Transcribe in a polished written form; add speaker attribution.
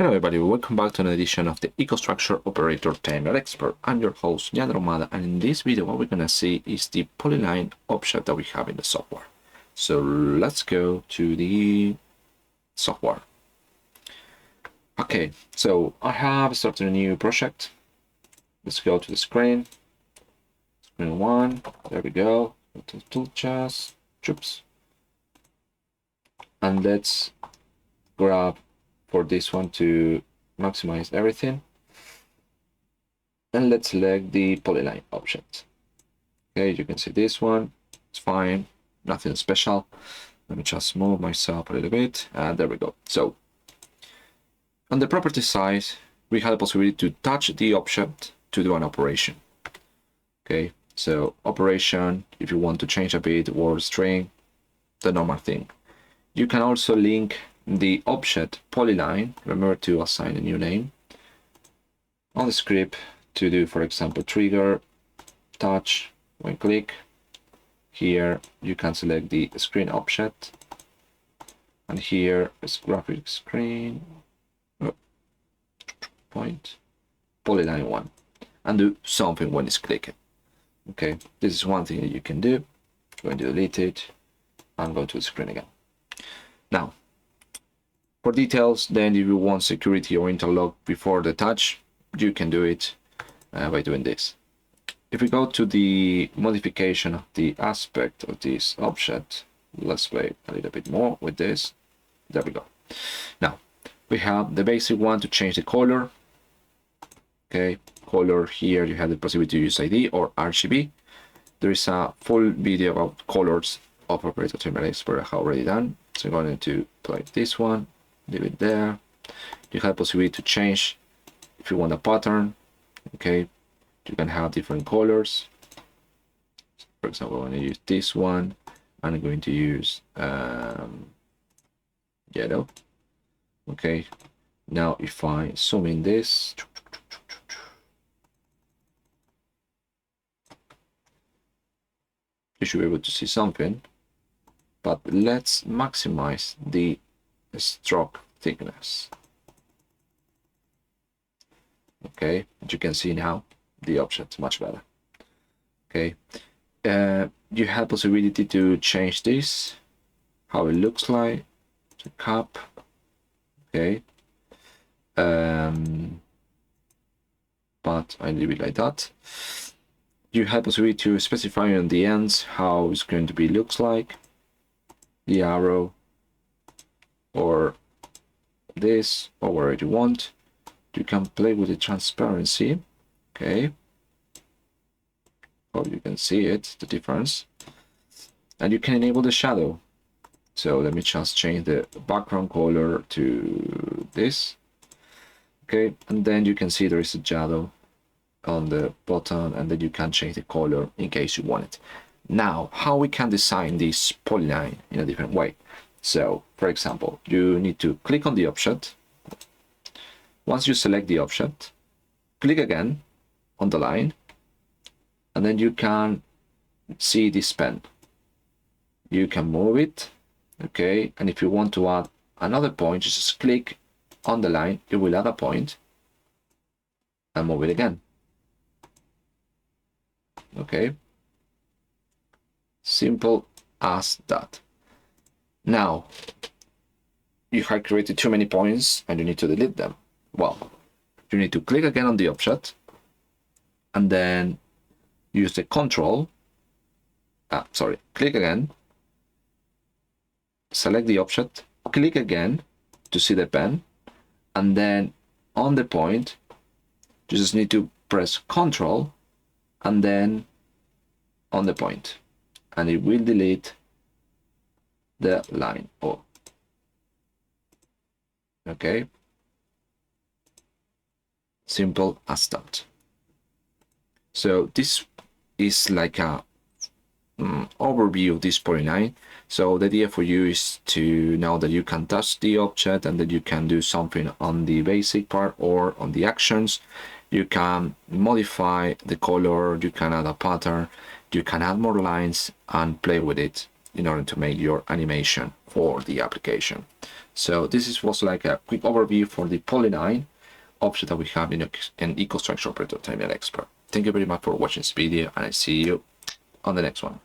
Speaker 1: Hello everybody, welcome back to an edition of the EcoStruxure Operator Terminal Expert. I'm your host, Jan Romada, and in this video what we're going to see is the polyline object that we have in the software. So let's go to the software. Okay, so I have started a new project. Let's go to the screen. Screen 1, there we go. Go to the tool chest, oops. And let's grab for this one to maximize everything, and let's select the polyline object. Okay, you can see this one, it's fine, nothing special. Let me just move myself a little bit, and there we go. So on the property side, we had the possibility to touch the object to do an operation. Okay, so operation, if you want to change a bit, word string, the normal thing. You can also link the object polyline, remember to assign a new name on the script to do, for example, trigger, touch, when click. Here you can select the screen object, and here is graphic screen, point, polyline 1, and do something when it's clicked. Okay, this is one thing that you can do. Going to delete it and go to the screen again. Now, for details, then if you want security or interlock before the touch, you can do it by doing this. If we go to the modification of the aspect of this object, let's play a little bit more with this. There we go. Now, we have the basic one to change the color. Okay, color here, you have the possibility to use ID or RGB. There is a full video about colors of Operator Terminal Expert I have already done. So I'm going to play this one. Leave it there. You have the possibility to change if you want a pattern. Okay, you can have different colors. For example, I'm going to use this one. I'm going to use yellow. Okay, now if I zoom in this, you should be able to see something, but let's maximize the stroke thickness. Okay, as you can see now, the object much better. Okay, you have possibility to change this, how it looks like, the cap. Okay, but I leave it like that. You have possibility to specify on the ends how it's going to be looks like, the arrow, or this, or wherever you want. You can play with the transparency. Okay, or you can see it, the difference, and you can enable the shadow. So let me just change the background color to this. Okay, and then you can see there is a shadow on the bottom, and then you can change the color in case you want it. Now, how we can design this polyline in a different way. So, for example, you need to click on the object. Once you select the object, click again on the line, and then you can see this pen. You can move it, okay? And if you want to add another point, just click on the line, it will add a point, and move it again. Okay? Simple as that. Now, you have created too many points and you need to delete them. Well, you need to click again on the object and then use the control. Click again, select the object, click again to see the pen, and then on the point, you just need to press control and then on the point, and it will delete the line. Okay, simple as that. So this is like a overview of this polyline. So the idea for you is to know that you can touch the object and that you can do something on the basic part or on the actions. You can modify the color, you can add a pattern, you can add more lines and play with it in order to make your animation for the application. So this was like a quick overview for the Polyline option that we have in EcoStruxure Operator Terminal Expert. Thank you very much for watching this video, and I see you on the next one.